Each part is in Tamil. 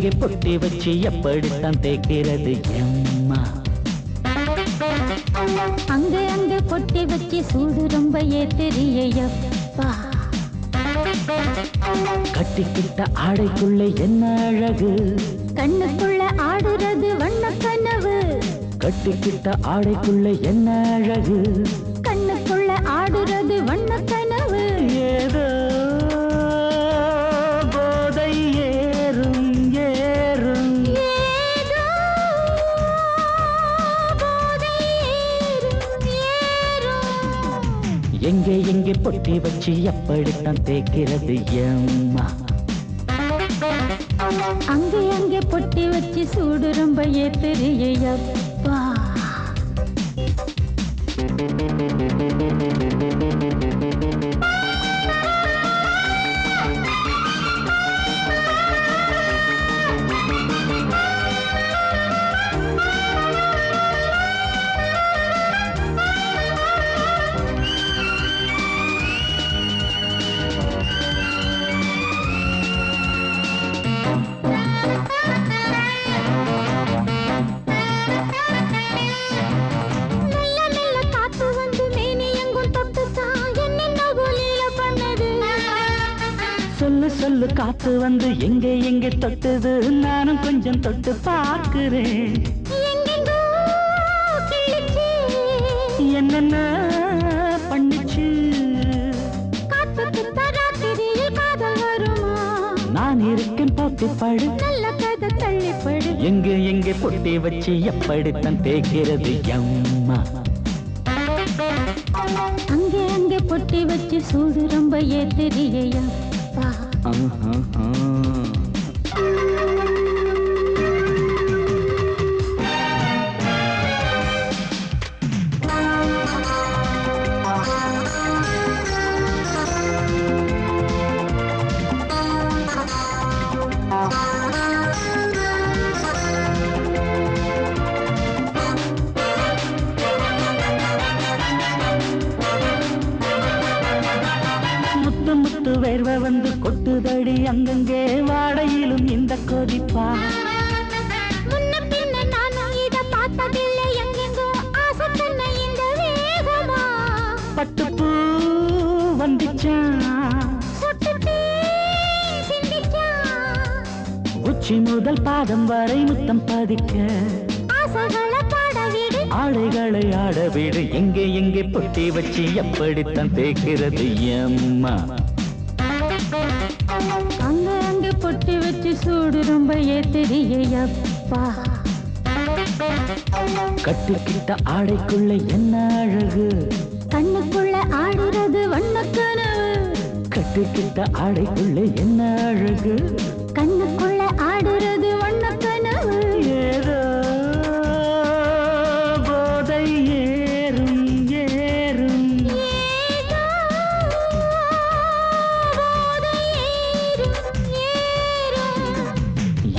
எங்கே பொட்டி வச்சு எப்படித்தான் தேய்க்கிறது எம்மா? அங்க அங்க பொட்டி வச்சு சூடு ரொம்ப ஏத்தெரியப்பா. கட்டிக்கிட்ட ஆடைக்குள்ள என்ன அழகு, கண்ணுக்குள்ள ஆடுறது வண்ண கனவு. கட்டிக்கிட்ட ஆடைக்குள்ள என்ன அழகு, கண்ணுக்குள்ள ஆடுறது வண்ண கனவு. ஏதோ போதை ஏறும் ஏறும், ஏதோ போதை ஏறும் ஏறும். எங்கே எங்கே பொட்டி வச்சு எப்படித்தான் தேய்க்கிறது எம்மா? அங்கே அங்கே பொட்டி வச்சு சூடு ரொம்ப ஏத்தெரியப்பா. சொல்லு சொல்லு காத்து வந்து எங்கே எங்கே தொட்டுது, நானும் கொஞ்சம் தொட்டு பார்க்கிறேன். என்னென்ன பண்ணிச்சு, நான் இருக்கேன் பார்த்துப்பாடு, நல்ல கதை தள்ளிப்படு. எங்கே எங்கே பொட்டி வச்சு எப்படித்தான் தேய்க்கிறது எம்மா? அங்கே அங்கே பொட்டி வச்சு சூடு ரொம்ப ஏத்தெரியப்பா. முத்து முத்து வேர்வை வந்து கொட்டுதடி அங்கங்கே, வாடையிலும் இந்த கொதிப்பா. முன்ன பின்ன நானும் இத பார்த்ததில்லை, எங்கெங்கோ ஆசை தன்னை இந்த வேகமா. பட்டுப்பூ வந்துச்சா, சொட்டுத்தே சிந்திச்சா. உச்சி முதல் பாதம் வரை முத்தம் பதிக்க, ஆசைகளை பாட விடு, ஆடைகளை ஆட விடு, எங்கே எங்கே பொட்டி வச்சு எப்படித்தான் தேய்க்கிறது எம்மா? அங்க அங்க பொட்டி வச்சு சூடு ரொம்ப ஏத்தெரியப்பா. கட்டிக்கிட்ட ஆடைக்குள்ள என்ன அழகு, கண்ணுக்குள்ள ஆடுறது வண்ண கனவு. கட்டிக்கிட்ட ஆடைக்குள்ள என்ன அழகு, கண்ணுக்குள்ள ஆடுறது வண்ண கனவு. ஏதோ போதை ஏறும் ஏறும், ஏதோ போதை ஏறும் ஏறும்.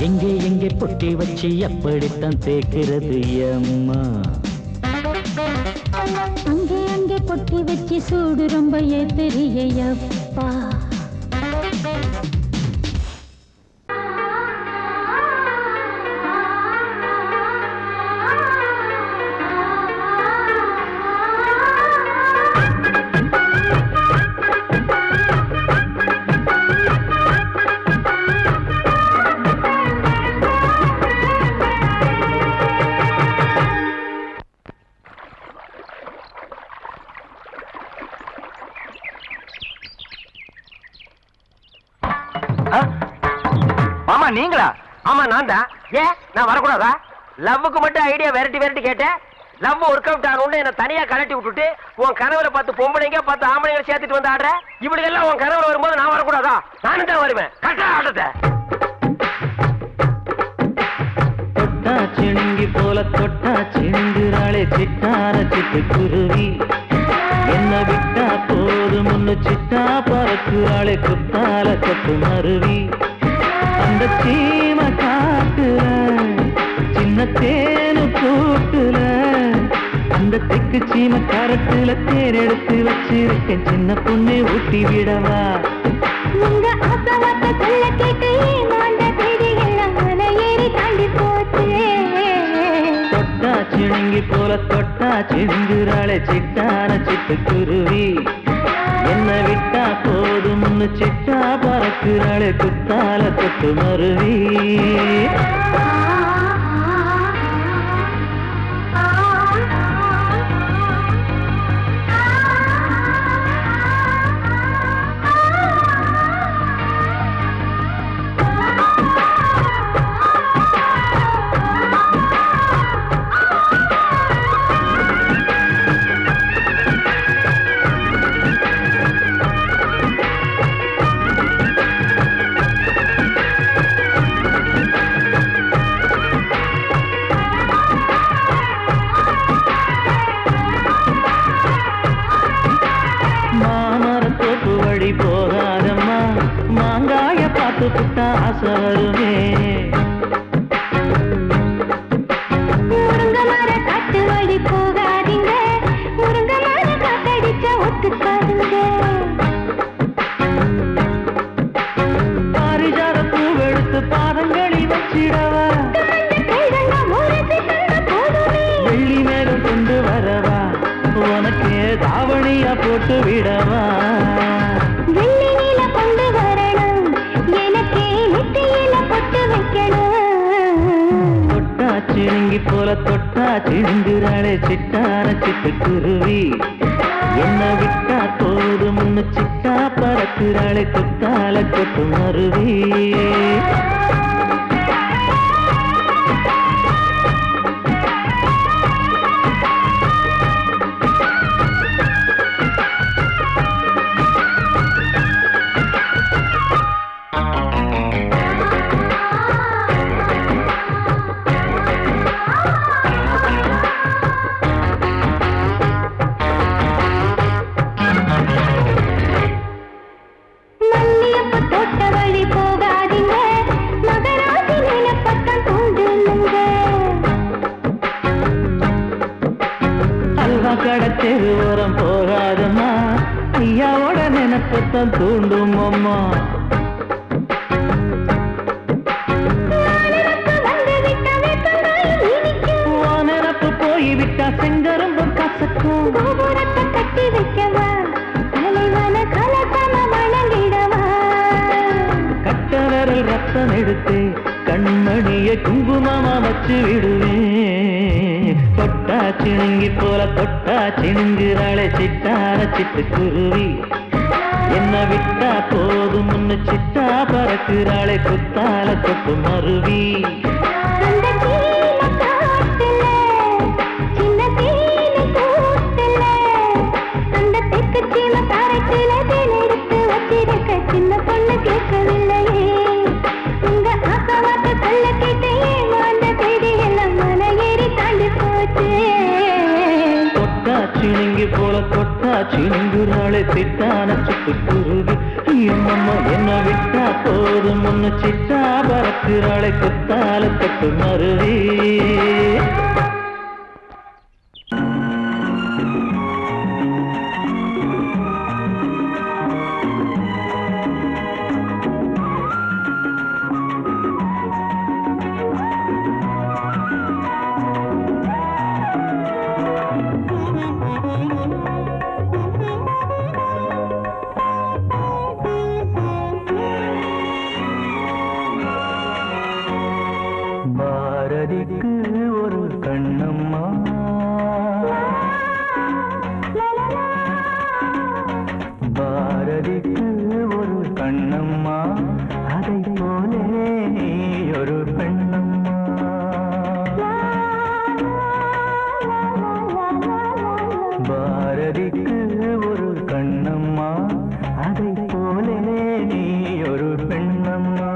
எங்கே எங்கே பொட்டி வச்சு எப்படித்தான் தேய்க்கிறது எம்மா? அங்கே அங்கே பொட்டி வச்சு சூடு ரொம்ப ஏத்தெரியப்பா. மாமா நீங்களா? ஆமா நான் தான். ஏன் நான் வரக்கூடாதா? லவ்வுக்கு மட்டும் ஐடியா வெரைட்டி வெரைட்டி கேட்டேன். லவ் ஒர்க் அவுட் ஆகணும்னு என்ன தனியா கலட்டி விட்டுட்டு உன் கனவுல 10 பொம்பளைங்க 10 ஆம்பளைங்களை சேர்த்துட்டு வந்து ஆடுற. இப்படி எல்லாம் உன் கனவுல வரும்போது நான் வரக்கூடாதா? நானும் தான் வருவேன். கரெக்டா ஆடுறத தொட்டா சிணுங்கி போல தொட்டா சிணுங்குறாளே சிட்டார சிட்டுக்குருவி, என்ன விட்டா போதும் முன்னு சிட்டா பறக்குறாளே குத்தால கொத்து மருவி. அந்த சீம காட்டுல சின்ன தேனு கூட்டுல, அந்த தெக்கு சீம கரட்டுல தேர் எடுத்து வச்சிருக்கேன், சின்ன பொண்ணு ஊட்டி விடவா? உங்க ஆசவாக்க சொல்ல கேட்டு ஏமாண்ட செய்தி எல்லாம் சிணுங்கி போல தொட்டா சிந்துறாளே சிட்டான சிட்டுக்குருவி என்ன விட்டா போதும்னு சிட்டா பறக்குறாளே குத்தால கொத்து மருவி போகாதம்மா மாங்காய பார்த்து புட்டா ஆசை வருமே முருங்க மர காட்டு வழி போகாதீங்க முருங்க மர காத்தடிச்ச ஒத்துக்காதுங்க பாரிஜாத பூவெடுத்து பாதங்களில் வச்சிடவா வெள்ளி மேலும் கொண்டு வரவா உனக்கு தாவணியா போட்டு விடவா வெள்ளி நீல கொண்டு வரணும் எனக்கு நெத்தியில பொட்டு வைக்கணும் தொட்டா சிணுங்கி போல தொட்டா சிணுங்குறாளே சிட்டான சிட்டுக்குருவி என்ன விட்டா போதும்னு சிட்டா பறக்குறாளே குத்தால கொத்து மருவி கடத்தெரு ஓரம் போகாதம்மா ஐயாவோட நினைப்பத்தான் தூண்டும் அம்மா நினப்பு போய்விட்டா செங்கரும்பும் கசக்கும் கட்டி வைக்கவா தலைவன கலத்தம வணங்கிடவா கட்ட விரல் ரத்தம் எடுத்து கண்மணிய குங்குமமா வச்சு விடுவேன் தொட்டா சிணுங்கி போல தொட்டா சிணுங்குறாளே சிட்டான சிட்டுக்குருவி என்ன விட்டா போதும்னு சிட்டா பறக்குறாளே குத்தால கொத்து மருவி சின்ன பொண்ணு கேட்கவில்லையே உங்க ஆசவாக்க சொல்ல கேட்டே அந்த தேடி எல்லாம் மலை ஏறி தாண்டி போச்சு தொட்டா சிணுங்கி போல தொட்டா சிணுங்குறாளே சிட்டான சிட்டுக்குருவி அம்மம்மா என்ன விட்டா போதும் ஒன்னு சிட்டா பறக்குறாளே குத்தால கொத்து மருவி பாரதிக்கு ஒரு கண்ணம்மா பாரதிக்கு ஒரு கண்ணம்மா அதை போலே நீ ஒரு பெண்ணம்மா பாரதிக்கு ஒரு கண்ணம்மா அதை போலே நீ ஒரு பெண்ணம்மா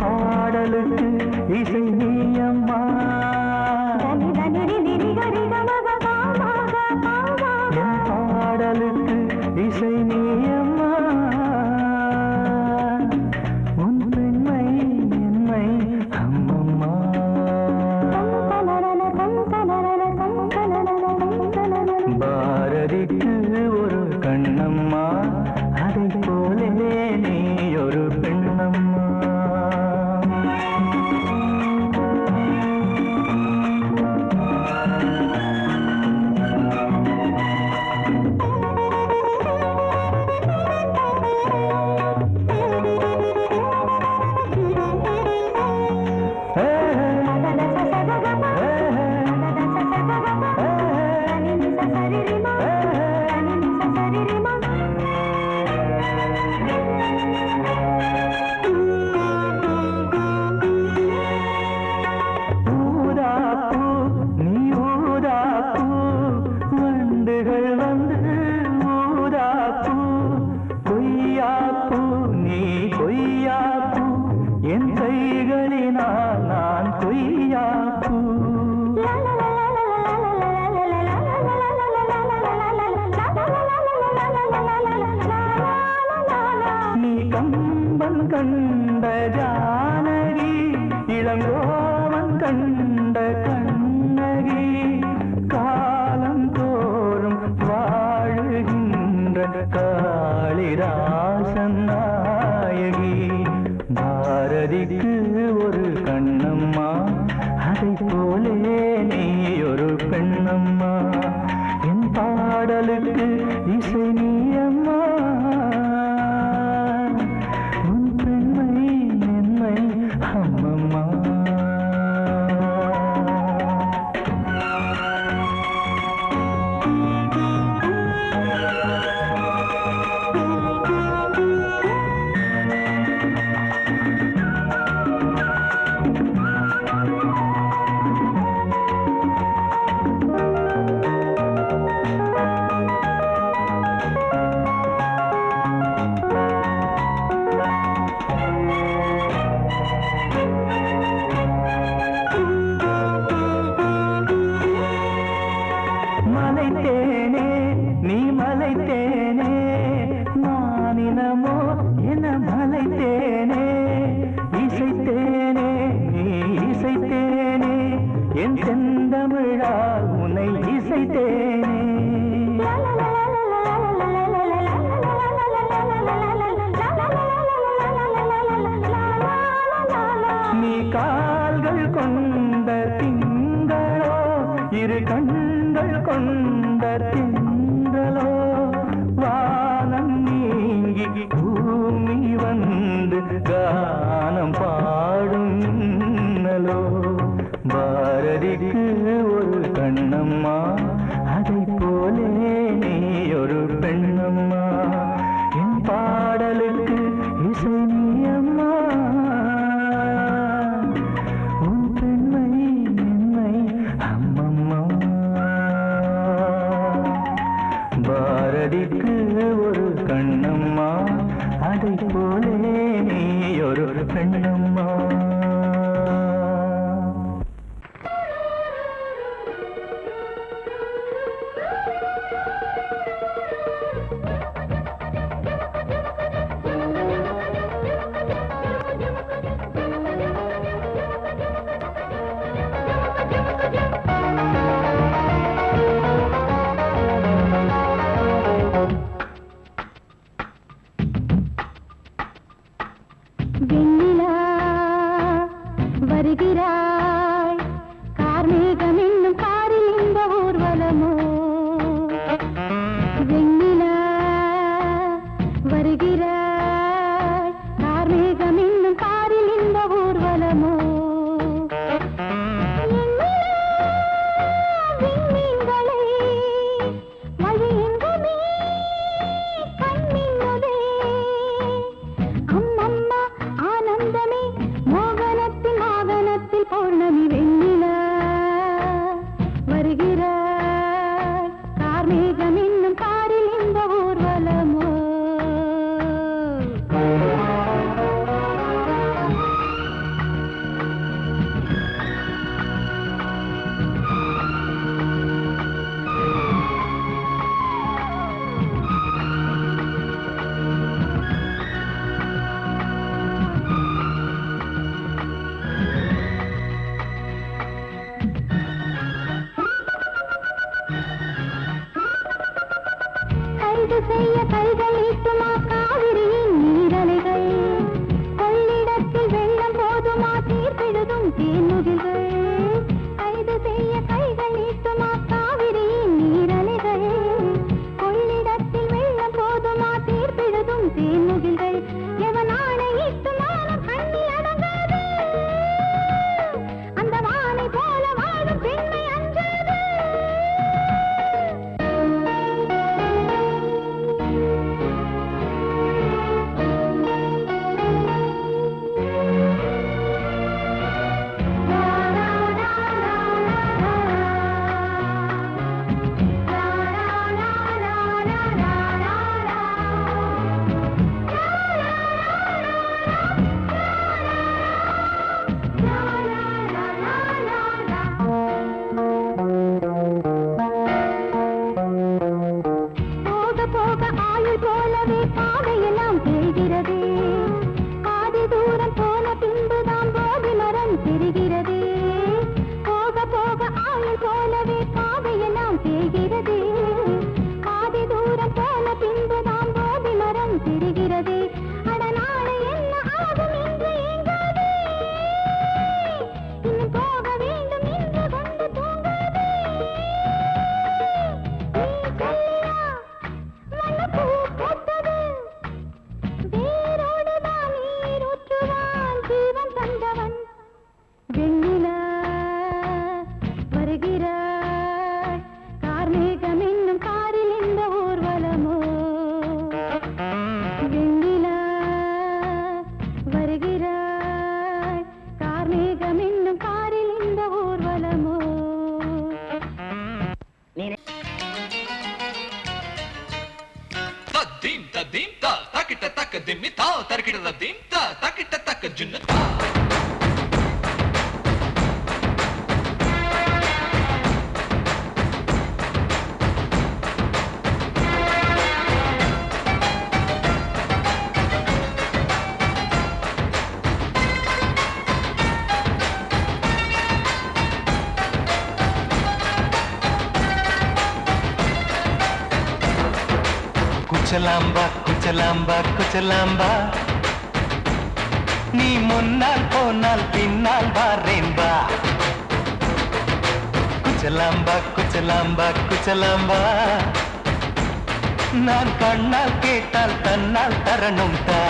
பாடலுக்கு இசை நீயம்மா பாடலுக்கு இசை நீயம்மா உன் பெண்மை என்னை அம்மம்மா பாரதிக்கு ஒரு கண்ணம்மா அதை போலே நீ ஒரு பெண்ணம்மா இளங்கோவன் கண்ட கண்ணகி காலம் தோறும் வாழுகின்ற காளிதாசன் நாயகி பாரதிக்கு ஒரு கண்ணம்மா அதை போலே நீ ஒரு பெண்ணம்மா என் பாடலுக்கு இசை நீ அம்மா உன் பெண்மை மென்மை அம்மம்மா மலைத்தேனே நீ மலைத்தேனே நானினமோ என மலைத்தேனே இசைத்தேனே நீ இசைத்தேனே என் செந்தமிழால் உன்னை இசைத்தேனே நீ கால்கள் கொண்ட திங்களோ இரு கண்கள் கொண்ட திங்களோ வானம் நீங்கி பூமி வந்து கானம் பாடும் மின்னலோ பாரதிக்கு ஒரு கண்ணம்மா அதை போலே நீ ஒரு பெண்ணம்மா என் பாடலுக்கு இசை நீ அம்மா உன் பெண்மை மென்மை அம்மம்மா பாரதிக்கு ஒரு கண்ணம்மா அதை போலே நீ ஒரு பெண்ணம்மா வெண்ணிலா தெரிகிறதே பாதி தூரம் போன பின்புதான் போதி மரம் தெரிகிறதே அட நாளை என்ன ஆகும் என்று எங்காதே இன்னும் போக வேண்டும் என்று கொண்டு தூங்காதே நீ சொல்லியா வண்ணப்பூ பூத்தது வேரோடுதான் நீர் ஊற்றுவான் ஜீவன் தந்தவன் வெண்ணிலா வருகிறாய் கார்மேகம் என்னும் காரில் இந்த ஊர்வலமோ வெண்ணிலா வருகிறாய் கார்மேகம் என்னும் காரில் இந்த ஊர்வலமோ Tadim tadim ta takita takadim ta tarkita tadim ta takita takajun ta குச்சலாம்பா குச்சலாம்பா குச்சலாம்பா நீ முன்னால் போனால் பின்னால் வாரேன்பா குச்சலாம்பா குச்சலாம்பா குச்சலாம்பா நான் கண்ணால் கேட்டால் தன்னால் தரணும் தா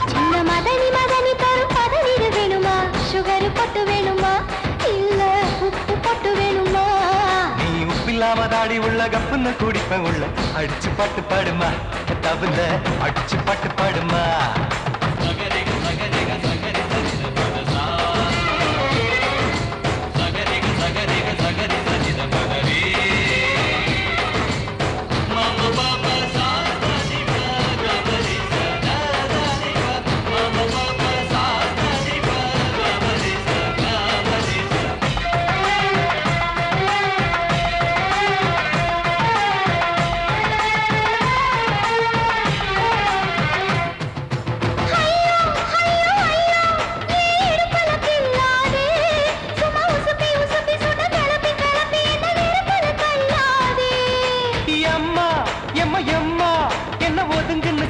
சின்ன மதனி மதனி தரும் பதநீர் வேணுமா சுகர் பொட்டு வேணுமா இல்ல உப்பு பொட்டு வேணுமா நீ உப்பில்லாம தாடி உள்ள கப்புன்னு குடிப்பேன் உள்ள அடிச்சு பாட்டு பாடுமா தகுந்த அடிச்சு பாட்டு பாடுமா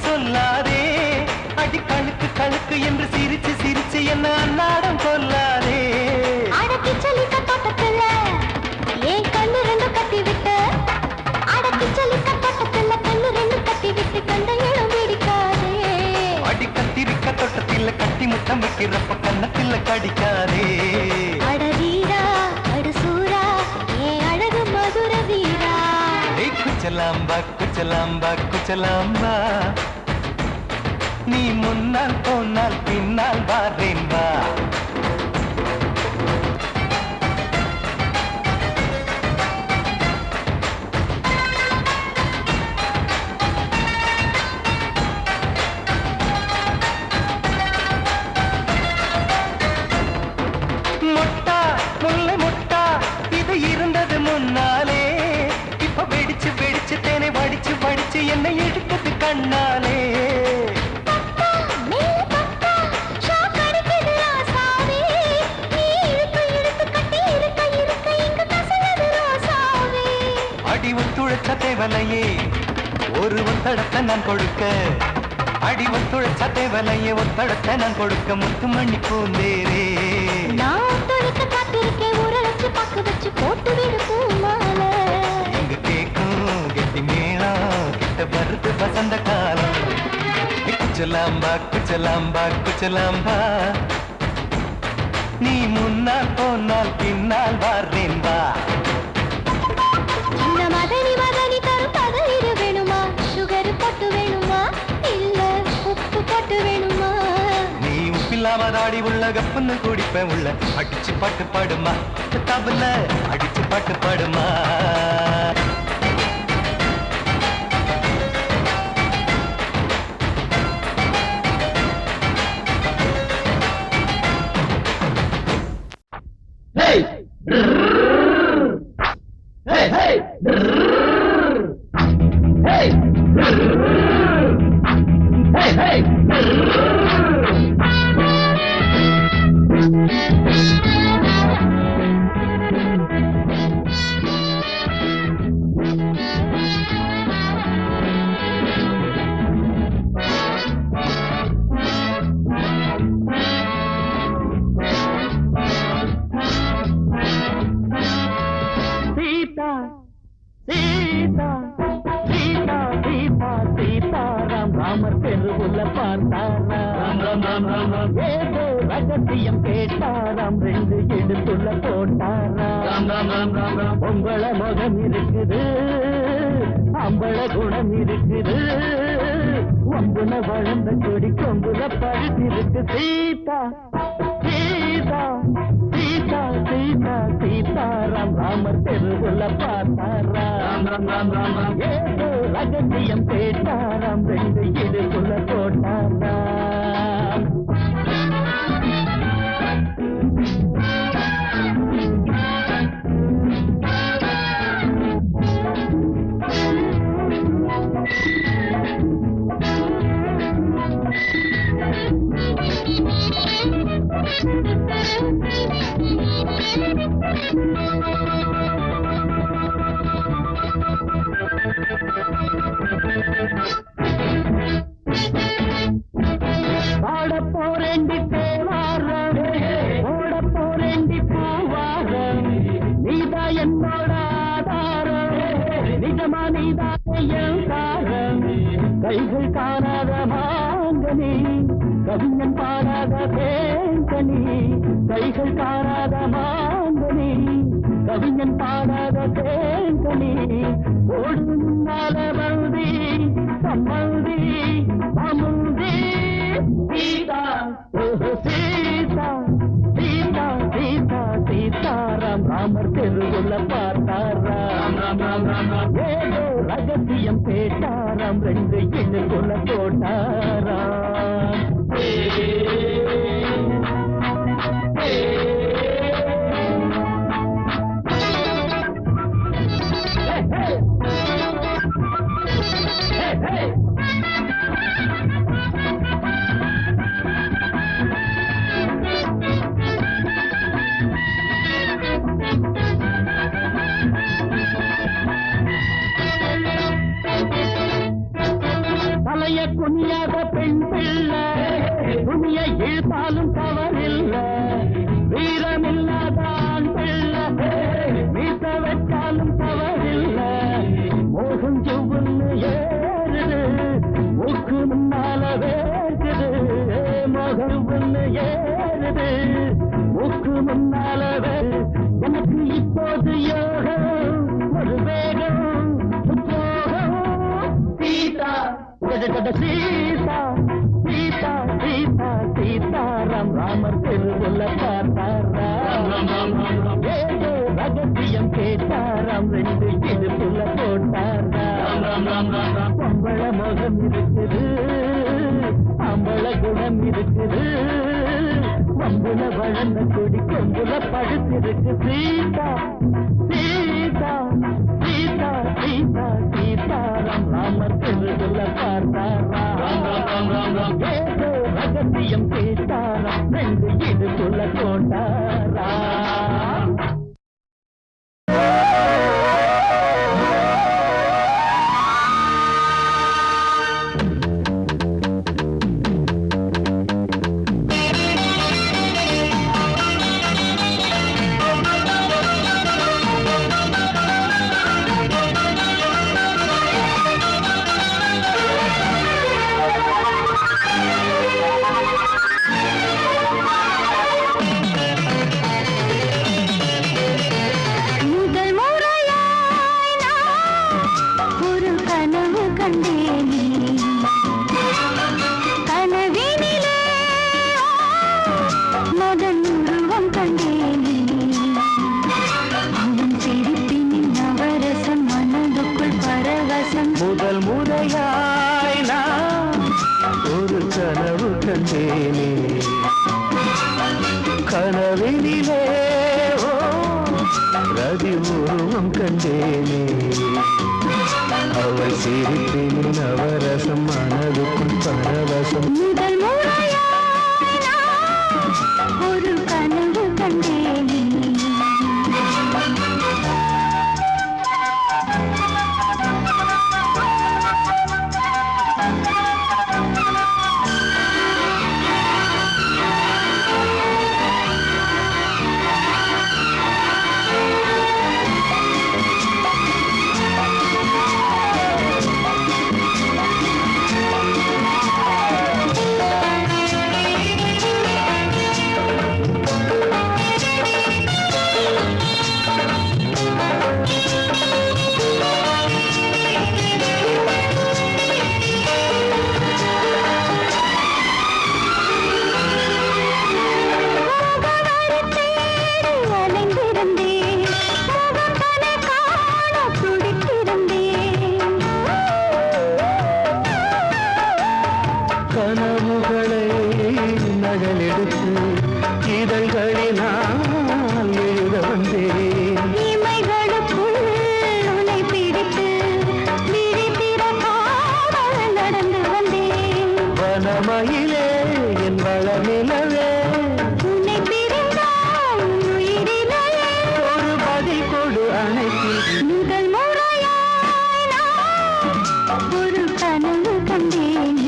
சொல்லாதே அடி கழுக்கு கழுக்கு என்று சிரிச்சு சிரிச்சு என்ன அன்னாடம் கொல்லாதே அடக்கி சொல்லிக்க தோட்டத்துல ஏன் கண்ணு ரெண்டு கட்டி விட்டு அடக்கி சொல்லிக்க தோட்டத்துல கண்ணு ரெண்டு கட்டி விட்டு கண்ட இடம் பிடிக்காதே அடி கத்திரிக்க தோட்டத்தில் கட்டி முத்தம் வைக்கிறப்ப கண்ணத்தில் கடிக்காதே அட வீரா அடு சூரா ஏன் அழகு மதுர வீரா குச்சலாம்பா குச்சலாம்பா குச்சலாம்பா நீ முன்னால் போனால் பின்னால் வாரேன்பா மொட்டா முல்லை மொட்டா இது இருந்தது முன்னாலே இப்ப வெடிச்சு வெடிச்சு தேனை வடிச்சு வடிச்சு என்னை எடுத்தது கண்ணாலே அடி ஒத்துழைச்ச தேவலையே ஒரு ஒத்தடத்தை நான் கொடுக்க அடி ஒத்துழைச்ச தேவலையே ஒத்தடத்தை நான் கொடுக்க முத்துமணி பூந்தேரே நான் தொழிக்க காத்திருக்கேன் உரளச்சு பக்கு வச்சு போட்டு விடுக்கும் மாலை எங்க கேக்கும் கெட்டி மேளம் கிட்ட வருது வசந்த காலம் குச்சலாம்பா குச்சலாம்பா குச்சலாம்பா நீ முன்னால் போனால் பின்னால் வாரேன்பா சின்ன மதனி மதனி தரும் பதநீர் வேணுமா சுகர் பொட்டு வேணுமா இல்ல உப்பு பொட்டு வேணுமா நீ உப்பில்லாம தாடி உள்ள கப்புன்னு குடிப்பேன் உள்ள அடிச்சு பாட்டு பாடுமா தபல அடிச்சு பாட்டு பாடுமா சீதா சீதா சீதா சீதாராம் ராமர் தெருவுல பார்த்தாராம் ஏதோ ரகசியம் கேட்டாராம் ரெண்டு இடுப்புள்ள போட்டாராம் பொங்கல முகம் இருக்குது அம்பள குணம் இருக்குது ஒம்புல வளர்ந்த கொடி கொம்புல பழுத்திருக்கு சீதா சீதா சீதா சீதா சீதாராம் ராமர் தெருவுல பார்த்தாராம் ஏதோ ரகசியம் கேட்டாராம் ரெண்டு இடுப்புள்ள போட்டாராம் பாடப்போரேண்டி தேவாரம் ஓடப்போரேண்டி பூவாரம் நீதா என்னோட ஆதாரம் நிஜமா நீதான் தாரம் கைகள் காணாத மாங்கனி கவிஞன் பாடாத தேங்கனி கைகள் காணாத மாங்கனி கவிஞன் பாடாத தேங்கனி ஓடும் நாளவந்தி சம்மந்தி அமுந்தி சீதா சீதா சீதா சீதா சீதாராம் ராமர் தெருவுல பார்த்தாராம் ஏதோ ரகசியம் கேட்டாராம் ரெண்டு இடுப்புல போட்டாராம் தலைய குனியாத பெண் பிள்ளை துணிய இழுத்தாலும் தவறில்ல வீரமில்லாத ஆண் பிள்ளை மீச வச்சாலும் தவறில்ல மோகம் செவ்வுன்னு ஏறுது மூக்கு முன்னால வேர்க்குது மோகம் ஒண்ணு ஏறுது மூக்கு முன்னால எனக்கு இப்போது யோகம் ஒரு வேகம் உத்யோகம் சீதா சீதா சீதா சீதா சீதாராம் ராமர் தெருவுல பார்த்தாராம் ஏதோ ரகசியம் கேட்டாராம் ரெண்டு இடுப்புல போட்டாராம் பொம்பள முகம் இருக்குது அம்பள குணம் இருக்குது வம்புல வளர்ந்த கொடி கொம்புல படுத்திருக்கு சீதா சீதா சீதா சீதா சீதாராம் ராமர் தெருவுல பார்த்தாராம் ஏதோ ரகசியம் கேட்டாராம் ரெண்டு இடுப்புல போட்டாராம் முதல் முறையாய் நான் ஒரு கனவு கண்டேனே கனவினிலே ரதி உருவம் கண்டேனே அவள் சிரிப்பின் நவரசம் மனதுக்குள் பரவசம் முதல் முறையாய் நான் ஒரு கனவு கண்டேனே இளமையிலே என் வளநிலவே உன்னை பிரிந்தால் உயிரிலே ஒரு பதில் கொடு அணைத்தில் முதல் முறையாய் நான் ஒரு கனவு கண்டேன்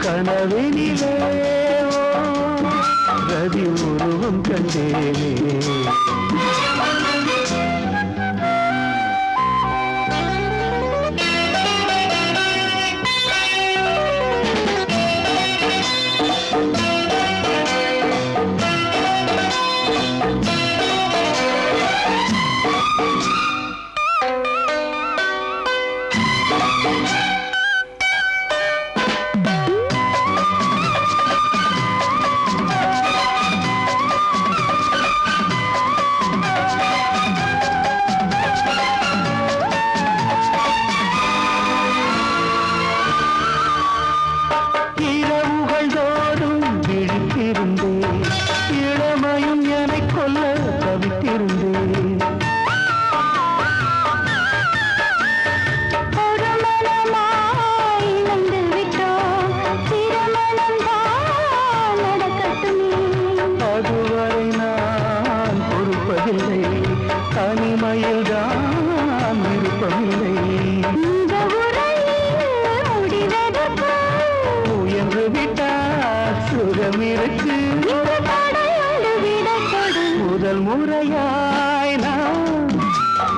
கனவினிலே ரதி உருவம் கண்டேனே இளமையும் என்னை கொல்ல தவித்திருந்தேன் ஒரு மனமாய் இணைந்து விட்டோம் திருமணம் தான் நடக்கட்டுமே அதுவரை நான் பொறுப்பதில்லை தனிமையில் தான் விருப்பமில்லை இந்த உரையில் முடிவதற்கு முயன்று விட்டால் சுகம் இருக்கு இந்த தடையோடு விடை கொடு முதல் முறையாய் நான்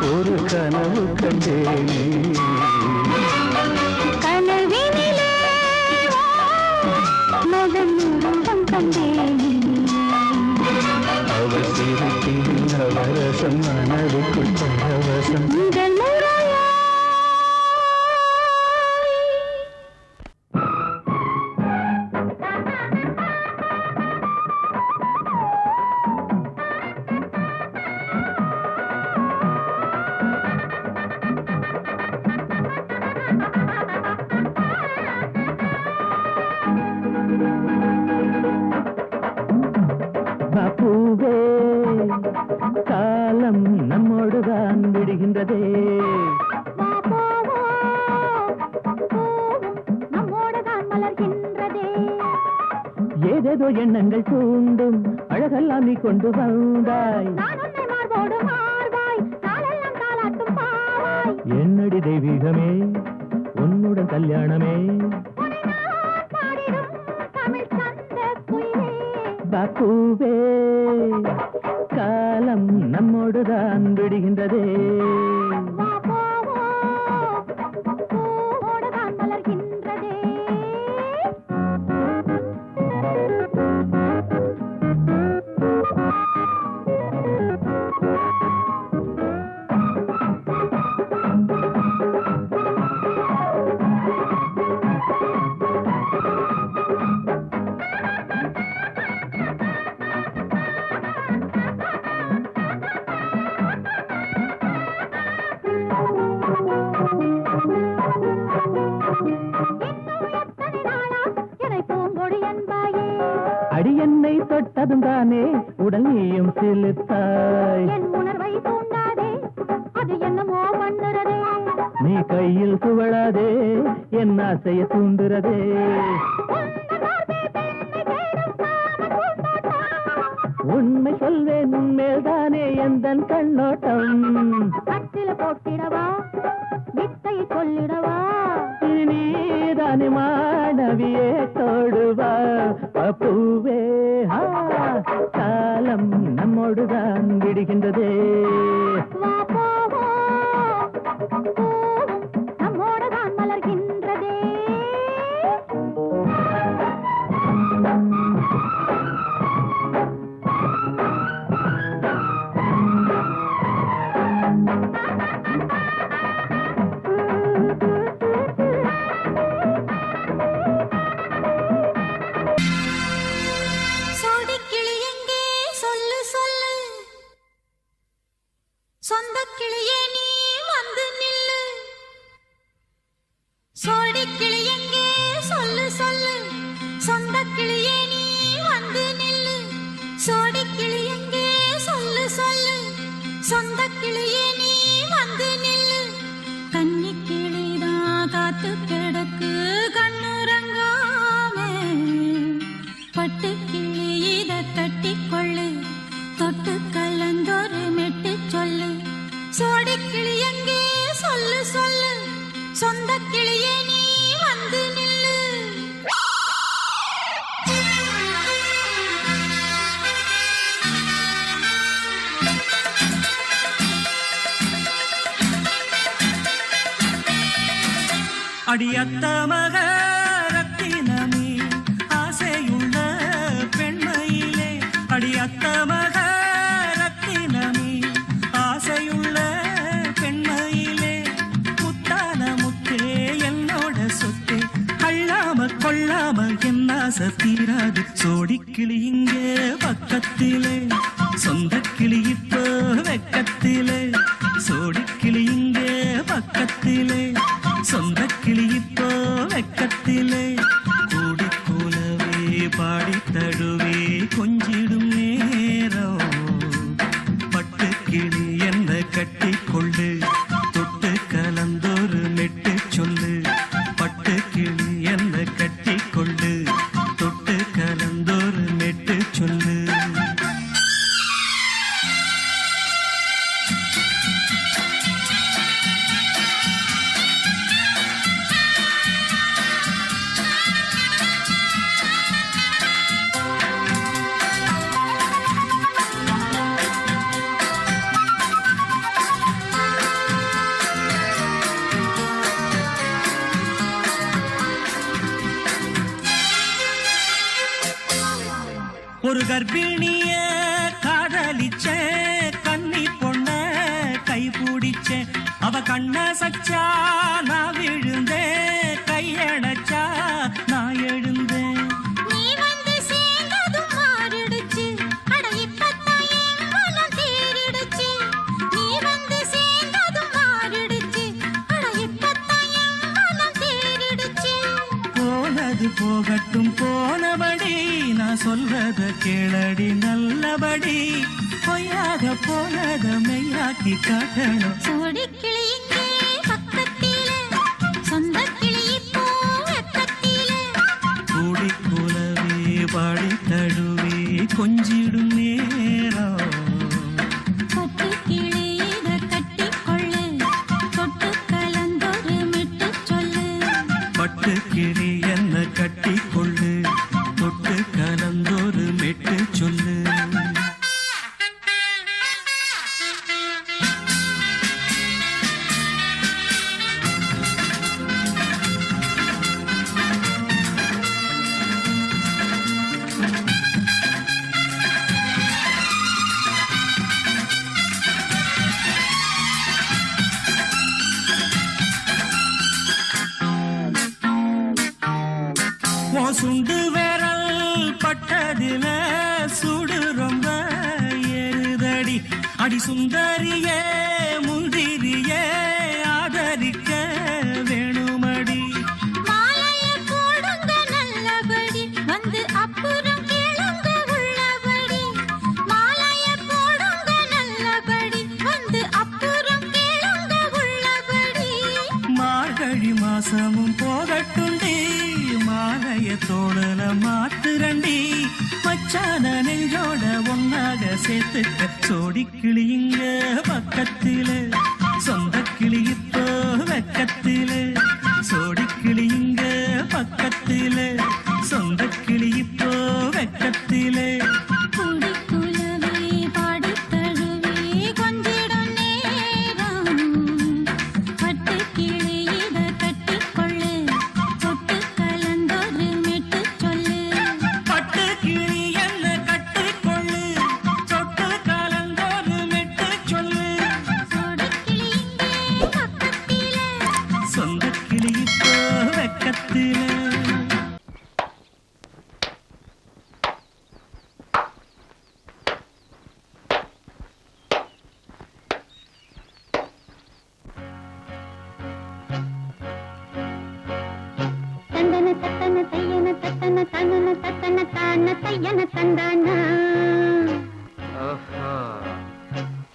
ஒரு கனவு கண்டேனே கனவினிலே மகன் உருவம் கண்டேன் அவள் சிரிப்பின் நவரசம் மனதுக்குள் பரவசம் முதல் முறையாய் பூவே காலம் நம்மோடுதான் விடுகின்றதே வா போவோம் நம்மோடுதான் மலர்கின்றதே ஏதேதோ எண்ணங்கள் தூண்டும் அழகெல்லாம் நீ கொண்டு வந்தாய் நான் உன்னை மார்போடு மார்பாய் நாளெல்லாம் தாலாட்டும் பாவாய் என்னடி தெய்வீகமே உன்னுடன் கல்யாணமே உன்னை நான் பாடிடும் தமிழ் சந்த குயிலே பூவே காலம் நம்மோடுதான் விடுகின்றதே வா போவோம் பூவோடுதான் மலர்கின்றதே அடி என்னை தொட்டதும் தானே உடல் நீயும் சிலிர்த்தாய் என் உணர்வை தூண்டாதே அது என்னமோ பண்ணுறதே நீ கையில் துவளாதே என் ஆசையை தூண்டுறதே உண்மை சொல்வேன் மேல்தானே எந்தன் கண்ணோட்டம் கட்டில போட்டிடவா வித்தை சொல்லிடவா நீதானே மாணவியே தோடுவா பூவே காலம் நம்மோடுதான் விடுகின்றதே வா போவோம் பூவும் நம்மோடுதான் மலர்கின்றதே சோடிக்கிளி எங்கே சொல்லு சொல்லு சொந்த கிளியே நீ வந்து நில்லு சோடிக்கிளி எங்கே சொல்லு சொல்லு சொந்த கிளியே நீ வந்து நில்லு சோடிக்கிளி எங்கே சொல்லு சொல்லு சொந்த கிளியே நீ வந்து நில்லு கன்னி கிளிதான் காத்து கிடக்கு கண்ணுற கிளியே நீ வந்து நில்லு. அடியத்த மக ரத்தினமே ஆசையுள்ள பெண்மையிலே அடியத்த மக ரத்தினமே ஆசையுள்ள பெண்மையிலே முத்தான முத்தே என்னோட சொத்தே அள்ளாம கொள்ளாம என்ன தீராது சோடிக்கிளி இங்கே பக்கத்திலே சொந்த கிளி இப்போ வெக்கத்திலே சோடிக்கிளி இங்கே பக்கத்திலே சொந்த கிளி இப்போ வெக்கத்திலே கூடி போலவே பாடி தழுவே கொஞ்சிடும் நேரம் பட்டு கிளி என்ன கட்டி கொள்ளு தொட்டு கலந்தொரு நெட்டு சொல்லு பட்டு கிளி என்ன கட்டி கொள்ளு தொட்டு கலந்தொரு நெட்டு சொல்லு ஒரு கர்ப்பிணிய காதலிச்ச கண்ணி பொண்ண கை பிடிச்ச அவ கண்ண சச்சா நான் விழுந்தேன் கையடைச்சா நான் எழுந்தேன். நீ வந்து சேர்ந்ததும் மாறிடுச்சு அட இப்பத்தான் என் மனம் தேறிடுச்சு. நீ வந்து சேர்ந்ததும் மாறிடுச்சு அட இப்பத்தான் என் மனம் தேறிடுச்சு. போனது போகட்டும் போனபடி நான் சொல்றத கேளடி நல்லபடி பொய்யாக போனத மெய்யாக்கி காட்டணும். சோடிக்கிளி இங்கே பக்கத்திலே சொந்த கிளி இப்போ வெக்கத்திலே கூடி போலவே பாடி தழுவே கொஞ்சிடும் நேரம் பட்டு கிளி இத கட்டிக்கொள்ளு தொட்டு கலந்தொரு மிட்டு சொல்லு. பட்டு கிளி என்ன கட்டி கொள்ளு தொட்டு கலந்தொரு மெட்டு சொல்லு. சுண்டு விரல் பட்டதில சுடு ரொம்ப ஏறுதடி அடி சுந்தரியே முந்திரியே ஆதரிக்க வேணுமடி. மாலைய போடுங்க நல்லபடி வந்து அப்புறம் கேளுங்க உள்ளபடி. மாலைய போடுங்க நல்லபடி வந்து அப்புறம் கேளுங்க உள்ளபடி. மார்கழி மாசமும் போகட்டுண்டி மாலைய தோழல மாத்துரண்டி மச்சான நெஞ்சோட ஒன்னாக சேர்த்துக்க சோடிக்கிளி இங்க பக்கத்திலே சொந்த கிளி இப்போ வெக்கத்திலே சோடிக்கிளி இங்க பக்கத்திலே சொந்த கிளி இப்போ வெக்கத்திலே குடிக்குலவே பாடித் தழுவே கொஞ்சிடும் நேரம் பட்டு கிளி இத கட்டிக்கொள்ளு தொட்டு கலந்தொரு மிட்டு சொல்லு. பட்டு கிளி என்ன கட்டிக்கொள்ளு தொட்டு கலந்தொரு மெட்டு சொல்லு. சோடிக்கிளி இங்கே பக்கத்திலே சொந்த கிளி இப்போ வெக்கத்திலே தந்தன தத்தன தையன தத்தன தனன தத்தன தான தையன தந்தானா.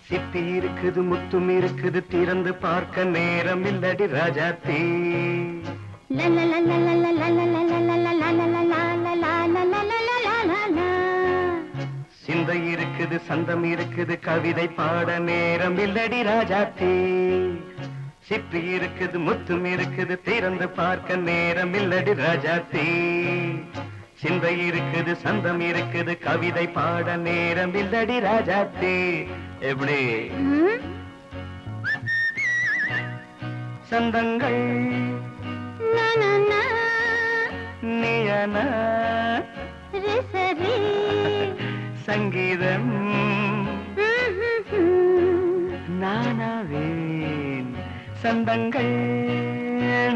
சிப்பி இருக்குது முத்தும் இருக்குது திறந்து பார்க்க நேரம் இல்லடி ராஜாத்தே. சிந்தை இருக்குது சந்தம் இருக்குது கவிதை பாட நேரம் இல்லடி ராஜாத்தே. சிப்பி இருக்குது முத்தும் இருக்குது திறந்து பார்க்க நேரம் இல்லடி ராஜாத்தி சிந்தை இருக்குது சந்தம் இருக்குது கவிதை பாட நேரம் இல்லடி ராஜாத்தி எப்படி சந்தங்கள் நீயன சங்கீதம் நானாவேன் சந்தங்கள்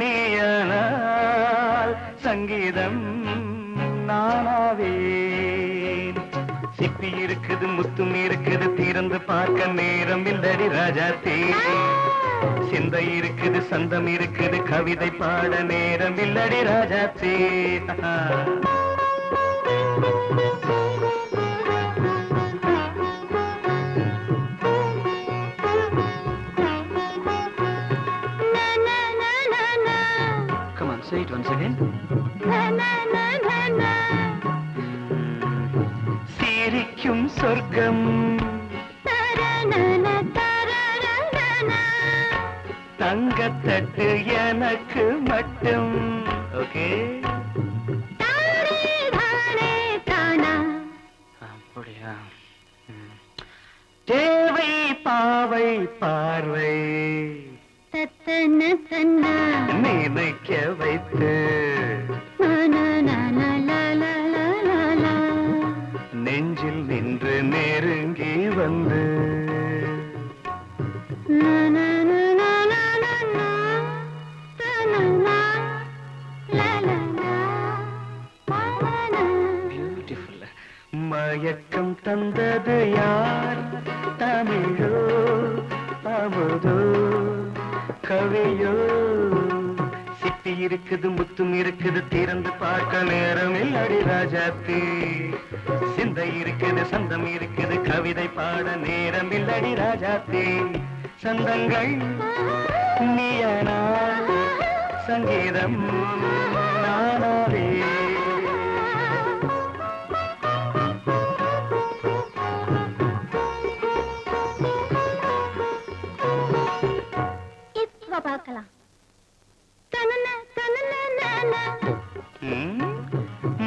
நீயானால் சங்கீதம் நானாவேன் சிப்பி இருக்குது முத்தும் இருக்குது திறந்து பார்க்க நேரம் இல்லடி ராஜாத்தே சிந்தை இருக்குது சந்தம் இருக்குது கவிதை பாட நேரம் இல்லடி ராஜாத்தே Say it once again. சிரிக்கும் சொர்க்கம் தங்கத்தட்டு எனக்கு மட்டும் ஓகே அப்படியா தேவை பாவை பார்வை நினைக்க வைத்து நெஞ்சில் நின்று நெருங்கி வந்து மயக்கம் தந்தது யார் தமிழோ அமுதோ கவியோ சிப்பி இருக்குது முத்தும் இருக்குது திறந்து பார்க்க நேரம் இல்லடி ராஜாத்தி சிந்தை இருக்குது சந்தம் இருக்குது கவிதை பாட நேரம் இல்லடி ராஜாத்தி சந்தங்கள் நீயனா சங்கீதம் நானாவே பார்க்கலாம்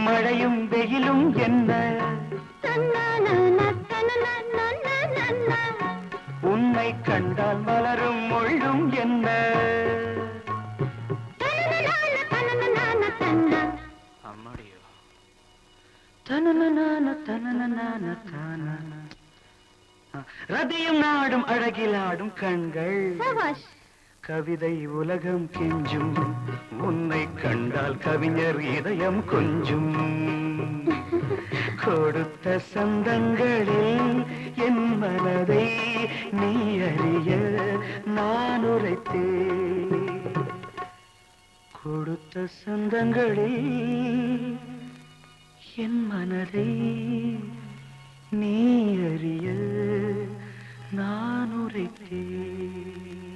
மழையும் வெயிலும் என்ன உன்னை கண்டால் மலரும் மொழியும் என்ன அம்மாடியோ ரதியும் நாடும் அழகிலாடும் கண்கள் கவிதை உலகம் கெஞ்சும் உன்னை கண்டால் கவிஞர் இதயம் கொஞ்சும் கொடுத்த சந்தங்களில் என் மனதை நீ அறிய நான் உரைத்தேன் கொடுத்த சந்தங்களில் என் மனதை நீ அறிய நான் உரைத்தேன்